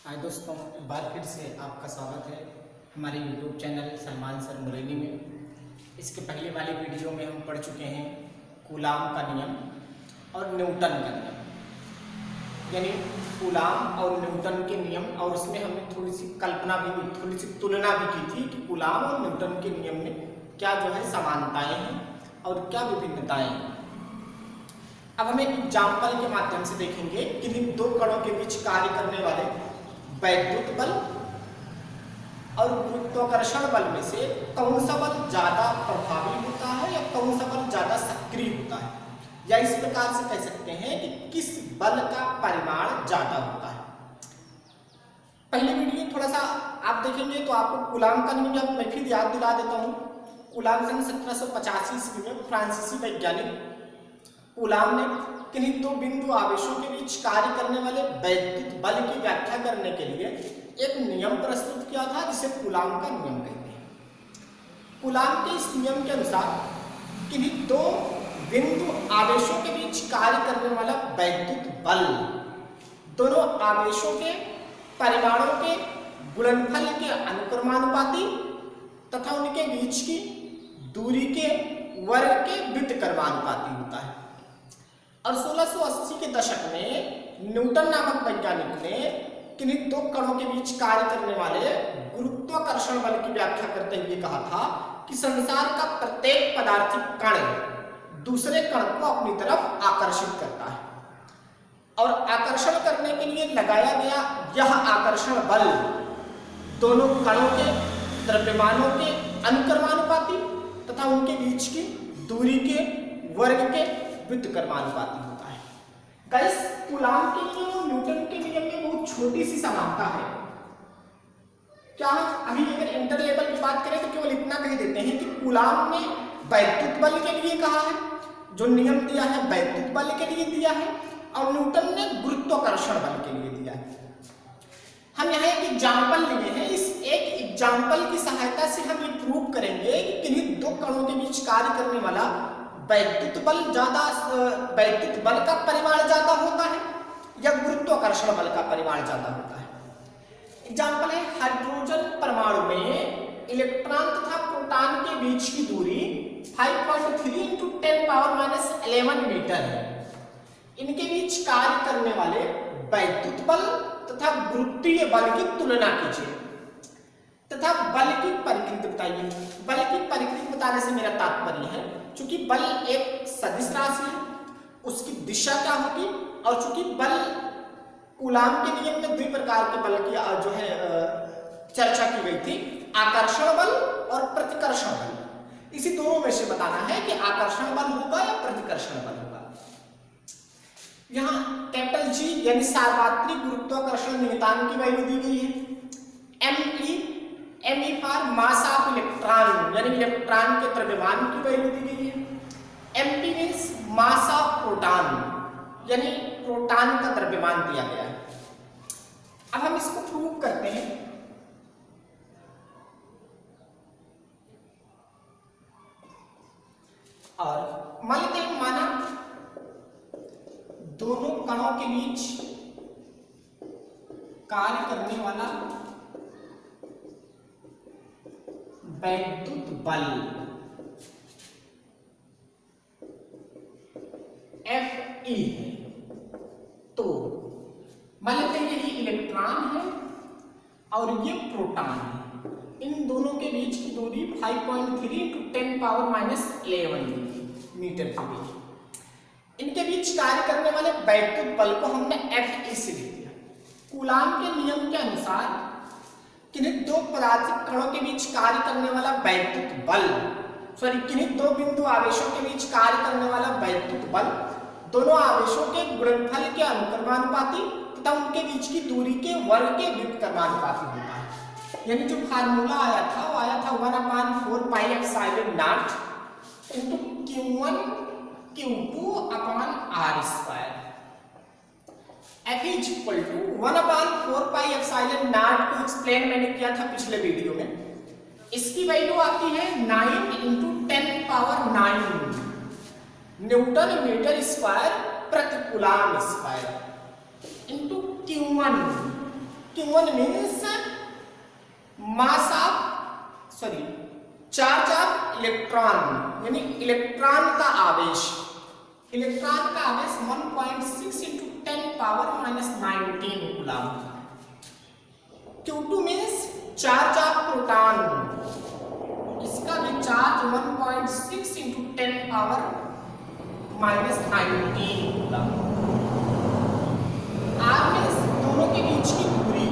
हाय दोस्तों, एक बार फिर से आपका स्वागत है हमारे YouTube चैनल सलमान सर मुरैनी में। इसके पहले वाली वीडियो में हम पढ़ चुके हैं कूलाम का नियम और न्यूटन का नियम, यानी कूलाम और न्यूटन के नियम, और उसमें हमने थोड़ी सी थोड़ी सी तुलना भी की थी कि कूलाम और न्यूटन के नियम में क्या जो है समानताएं हैं और क्या विभिन्नताएं हैं। अब हम एक एग्जाम्पल के माध्यम से देखेंगे कि इन दो कणों के बीच कार्य करने वाले वैद्युत बल और गुरुत्वाकर्षण बल में से कौन सा बल ज्यादा प्रभावी होता है या कौन सा बल ज्यादा सक्रिय होता है, या इस प्रकार से कह सकते हैं कि किस बल का परिमाण ज्यादा होता है। पहले वीडियो थोड़ा सा आप देखेंगे तो आपको कूलाम का नियम मैं फिर याद दिला देता हूँ। कूलाम सन 1785 ईस्वी में फ्रांसीसी वैज्ञानिक कूलाम ने किन्हीं दो बिंदु आवेशों के बीच कार्य करने वाले वैद्युत बल की व्याख्या करने के लिए एक नियम प्रस्तुत किया था, जिसे कूलाम का नियम कहते हैं। कूलाम के इस नियम के अनुसार किन्हीं दो बिंदु आवेशों के बीच कार्य करने वाला वैद्युत बल दोनों आवेशों के परिमाणों के गुणनफल के अनुक्रमानुपाती तथा उनके बीच की दूरी के वर्ग के व्युत्क्रमानुपाती होता है। और 1680 के दशक में न्यूटन नामक वैज्ञानिक ने किन्हीं दो कणों के बीच कार्य करने वाले गुरुत्वाकर्षण बल की व्याख्या करते हुए कहा था कि संसार का प्रत्येक पदार्थिक कण दूसरे कण को अपनी तरफ आकर्षित करता है, और आकर्षण करने के लिए लगाया गया यह आकर्षण बल दोनों कणों के द्रव्यमानों के अनुक्रमानुपाती तथा उनके बीच की दूरी के वर्ग के व्युत्क्रमानुपाती होता है। गाइस, कूलाम के नियम और न्यूटन के नियम में बहुत छोटी सी समानता है। क्या अभी अगर इंटर लेवल की बात करें तो केवल इतना कह देते हैं कि कूलाम ने वैद्युत बल के लिए कहा है, जो नियम दिया है वैद्युत बल के लिए दिया है, और न्यूटन ने गुरुत्वाकर्षण बल के लिए दिया है। हम यहाँ एक एग्जाम्पल लिए हैं। इस एक एग्जाम्पल की सहायता से हम ये प्रूव करेंगे कि किन्हीं दो कणों के बीच कार्य करने वाला वैद्युत बल का परिमाण ज्यादा होता है या गुरुत्वाकर्षण बल का परिमाण ज्यादा होता है। एग्जाम्पल है, हाइड्रोजन परमाणु में इलेक्ट्रॉन तथा प्रोटॉन के बीच की दूरी 5.3 × 10⁻11 मीटर है। इनके बीच कार्य करने वाले वैद्युत बल तथा गुरुत्वीय बल की तुलना कीजिए तथा बल की प्रकृति बताइए। बल की प्रकृति बताने से मेरा तात्पर्य है, चूंकि बल एक सदिश राशि है, उसकी दिशा क्या होगी, और चूंकि बल कूलाम के नियम में दो प्रकार के बल की जो है चर्चा की गई थी, आकर्षण बल और प्रतिकर्षण बल। इसी दोनों में से बताना है कि आकर्षण बल होगा या प्रतिकर्षण बल होगा। यहाँ कैपिटल G यानी सार्वत्रिक गुरुत्वाकर्षण नियतांक की वैल्यू दी गई है। Me for mass of electron यानी इलेक्ट्रॉन के द्रव्यमान की वैल्यू दी गई है। Mp means mass of proton यानी प्रोटॉन का द्रव्यमान दिया गया है। अब हम इसको प्रूव करते हैं। और मान लेते हैं, माना दोनों कणों के बीच कार्य करने वाला वैद्युत बल Fe है। तो मान लेते हैं ये इलेक्ट्रॉन है और ये प्रोटॉन है। इन दोनों के बीच की दूरी 5.3 × 10⁻11 मीटर की हुई। इनके बीच कार्य करने वाले वैद्युत बल को हमने Fe से लिख दिया। कूलाम के नियम के अनुसार किन्हीं दो पदार्थिक कणों के बीच कार्य करने वाला वैद्युत बल किन्हीं दो बिंदु आवेशों के बीच कार्य करने वाला वैद्युत बल दोनों आवेशों के गुणनफल के अनुक्रमानुपाती तथा उनके बीच की दूरी के वर्ग के व्युत्क्रमानुपाती होता है। यानी जो फार्मूला आया था वो आया था 1/4πε0 × Q1 Q2/r²। F is equal to 1/4πε0 को एक्सप्लेन मैंने किया था पिछले वीडियो में। इसकी वैल्यू आती है 9 × 10⁹ न्यूटन मीटर स्क्वायर प्रति coulomb square into Q1 Q1 means mass of charge of electron, यानी इलेक्ट्रॉन का आवेश। इलेक्ट्रॉन का आवेश 1.6 × 10⁻⁻19 coulomb. Q2 means charge of proton, इसका भी चार्ज 1.6 × 10⁻⁻19 कूलम। R मीन्स दोनों के बीच की दूरी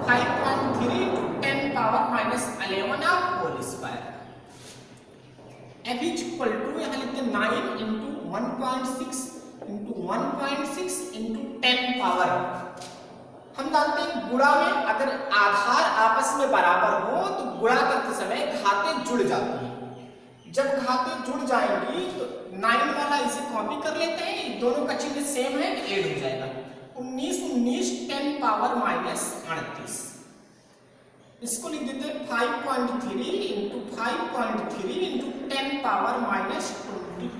5.3 × 10⁻11 whole square. F is equal to यहाँ लिखते हैं 9 × 1.6 × 1.6 × 10 पावर। हम जानते हैं गुणा में अगर आधार आपस में बराबर हो तो गुणा करते समय घातें जुड़ जाती हैं। जब घातें जुड़ जाएंगी तो 9 वाला इसे कॉपी कर लेते हैं, दोनों का चिन्ह सेम है, ऐड हो जाएगा। 19 19 10⁻38, इसको लिख देते हैं 5.3 × 5.3 × 10⁻22।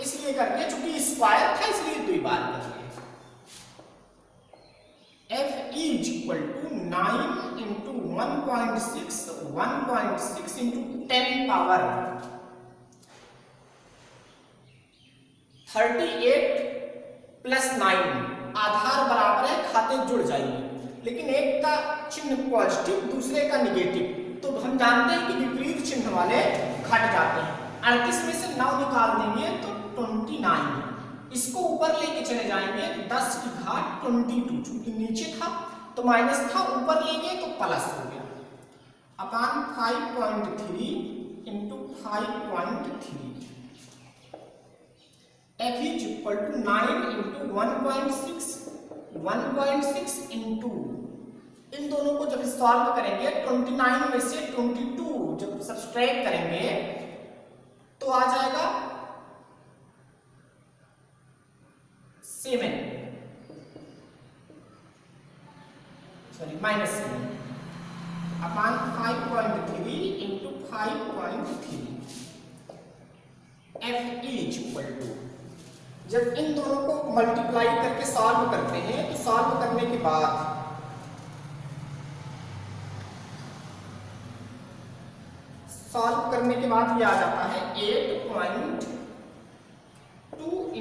इसलिए करके चूंकि स्क्वायर था इसलिए 2 बार कर लिया। F is equal to 9 × 1.6 × 10 power 38 + 9। आधार बराबर है, खाते जुड़ जाएंगे, लेकिन एक का चिन्ह पॉजिटिव दूसरे का निगेटिव, तो हम जानते हैं कि विपरीत चिन्ह वाले घट जाते हैं। 38 में से 9 निकाल देंगे तो 29, इसको ऊपर लेके चले जाएंगे तो 10 की घात 22, चूंकि नीचे था तो माइनस था, ऊपर लेंगे तो प्लस हो गया, अपान 5.3 × 5.3। F इज इक्वल टू 9 × 1.6 × इन दोनों को जब सॉल्व करेंगे 29 में से 22 जब सब्सट्रैक्ट करेंगे तो आ जाएगा 7 -7 अपान 5.3 × 5.3। F इज इक्वल टू, जब इन दोनों को मल्टीप्लाई करके सॉल्व करते हैं तो सॉल्व करने के बाद ये आ जाता है 8.2 ×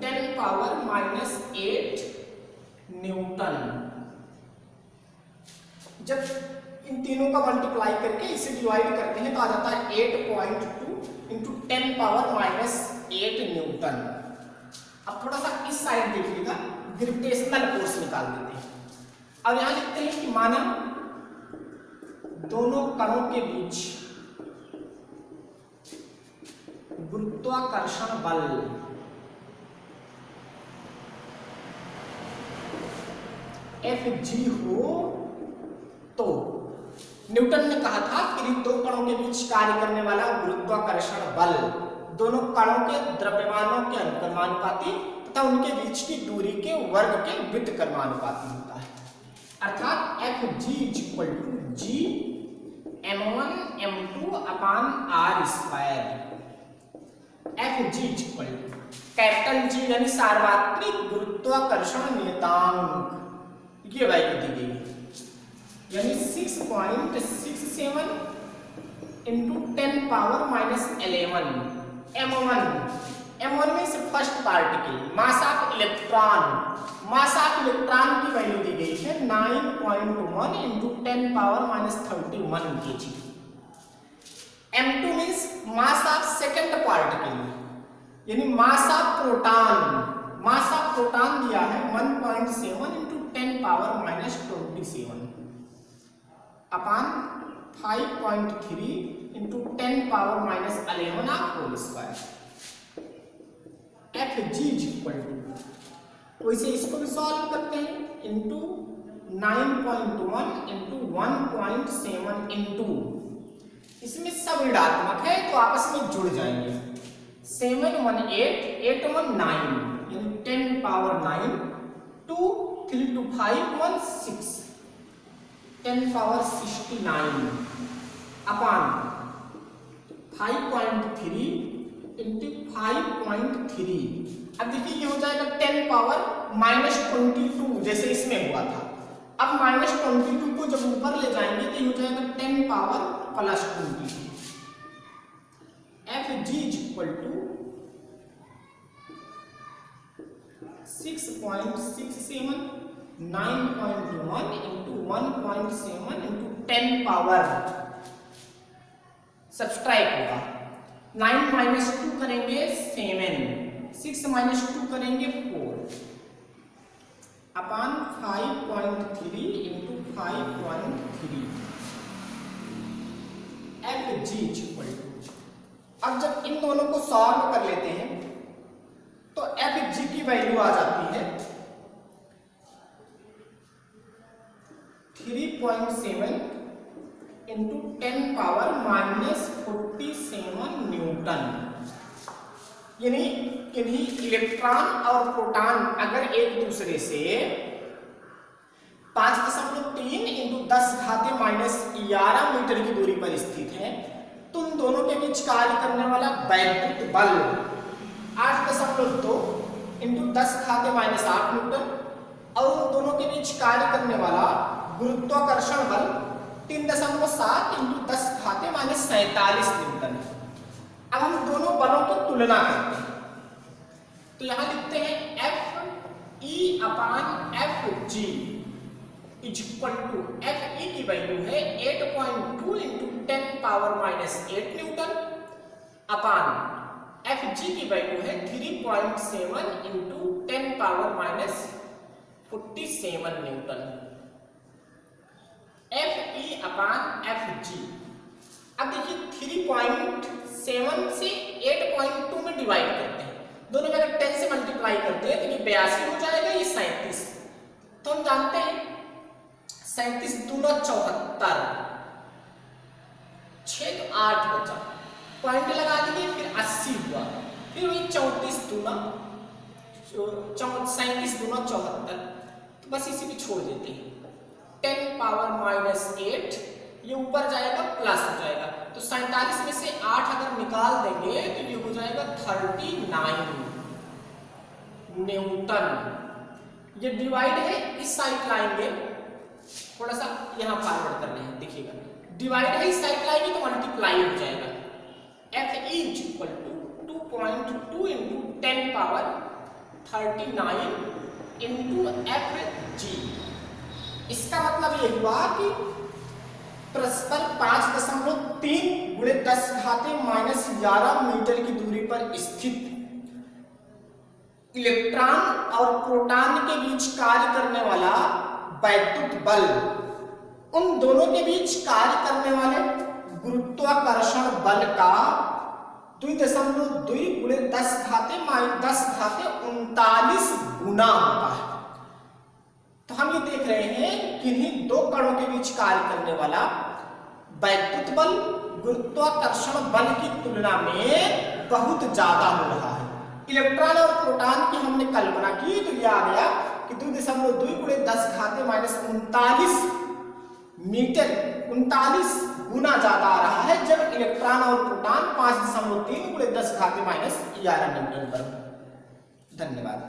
10⁻⁻8 न्यूटन। जब इन तीनों का मल्टीप्लाई करके इसे डिवाइड करते हैं तो आ जाता है 8.2 × 10⁻⁸ न्यूटन। अब थोड़ा सा इस साइड देखिएगा, ग्रेविटेशनल फोर्स निकाल देते हैं। अब यहां लिखते हैं कि माना दोनों कणों के बीच गुरुत्वाकर्षण बल Fg हो तो न्यूटन ने कहा था कि दो कणों के बीच कार्य करने वाला गुरुत्वाकर्षण बल दोनों कणों के द्रव्यमानों के अनुक्रमानुपाती तथा उनके बीच की दूरी के वर्ग के व्युत्क्रमानुपाती होता है। अर्थात Fg = G m1 m2 अपान r²। Fg कैपिटल G यानी सार्वत्रिक गुरुत्वाकर्षण नियतांक, ये वैल्यू दी गई यानी 6.67 × 10⁻11 m1 में से first particle mass of electron, mass of electron की वैल्यू दी गई है 9.1 × 10⁻31 kg। m2 means mass of second particle यानी mass of proton, mass of proton दिया है 1.7 × 10⁻27 अपान 5.3 × 10⁻11 होल स्क्वायर। Fg वैसे इसको भी सॉल्व करते हैं इंटू 9.1 × 1.7 इंटू, इसमें सब ऋणात्मक है तो आपस में जुड़ जाएंगे। 7 1 8 8 1 9 यानी 10⁻9 2 3 2 5 1 6 10⁻69 अपान 5.3 × 5.3 अब देखिए ये हो जाएगा 10 पावर -22 जैसे इसमें हुआ था। अब -22 को जब ऊपर ले जाएंगे तो ये हो जाएगा 10 power +22। Fg = 6.67 9.1 into 1.7 into 10 power subtract होगा। 9 - 2 करेंगे 7, 6 - 2 करेंगे 4 अपॉन 5.3 into 5.3 Fg = अब जब इन दोनों को सॉल्व कर लेते हैं तो Fg की वैल्यू आ जाती है 3.7 into 10 पावर -47 न्यूटन। यानी इन्हीं इलेक्ट्रॉन और प्रोटॉन अगर एक दूसरे से 5.3 into 10⁻11 मीटर की दूरी पर स्थित है तो उन दोनों के बीच कार्य करने वाला वैद्युत बल 8.2 into 10⁻8 न्यूटन और उन दोनों के बीच कार्य करने वाला गुरुत्वाकर्षण बल 3.7 into 10⁻47 न्यूटन है। अब हम दोनों बलों की तुलना करते हैं तो यहां लिखते हैं Fe/Fg = Fe की वैल्यू है 8.2 into 10 power -8 Newton upon Fg की वैल्यू है 3.7 into 10 पावर -47 न्यूटन। Fe/Fg अब देखिए 3.7 से 8.2 में डिवाइड करते हैं, दोनों में अगर 10 से मल्टीप्लाई करते हैं तो ये 82 हो जाएगा, ये 37। तो हम जानते हैं 37 दूना 74, 6 तो 8 बचा, पॉइंट लगा दीजिए, फिर 80 हुआ, फिर वही 37 दूना 74, तो बस इसी पे छोड़ देते हैं। 10 पावर -8 ये ऊपर जाएगा प्लस हो जाएगा, तो 47 में से 8 अगर निकाल देंगे तो ये हो जाएगा 39 न्यूटन। ये डिवाइड है, इस साइड लाएंगे, थोड़ा सा यहां फॉरवर्ड कर रहे हैं, देखिएगा डिवाइड है, इस साइड लाएंगे तो मल्टीप्लाई हो जाएगा। Fe = 2.2 into 10 power 39 into Fg। इसका मतलब ये हुआ कि परस्पर 5.3 × 10⁻11 मीटर की दूरी पर स्थित इलेक्ट्रॉन और प्रोटॉन के बीच कार्य करने वाला वैद्युत बल उन दोनों के बीच कार्य करने वाले गुरुत्वाकर्षण बल का 2.2 × 10⁻39 गुना होता है। तो हम ये देख रहे हैं कि इन्हीं दो कणों के बीच कार्य करने वाला वैद्युत बल गुरुत्वाकर्षण बल की तुलना में बहुत ज्यादा हो रहा है। इलेक्ट्रॉन और प्रोटॉन की हमने कल्पना की तो यह आ गया कि 2.2 × 10⁻39 मीटर 39 गुना ज्यादा आ रहा है, जब इलेक्ट्रॉन और प्रोटॉन 5.3 × 10⁻11 न्यूटन पर। धन्यवाद।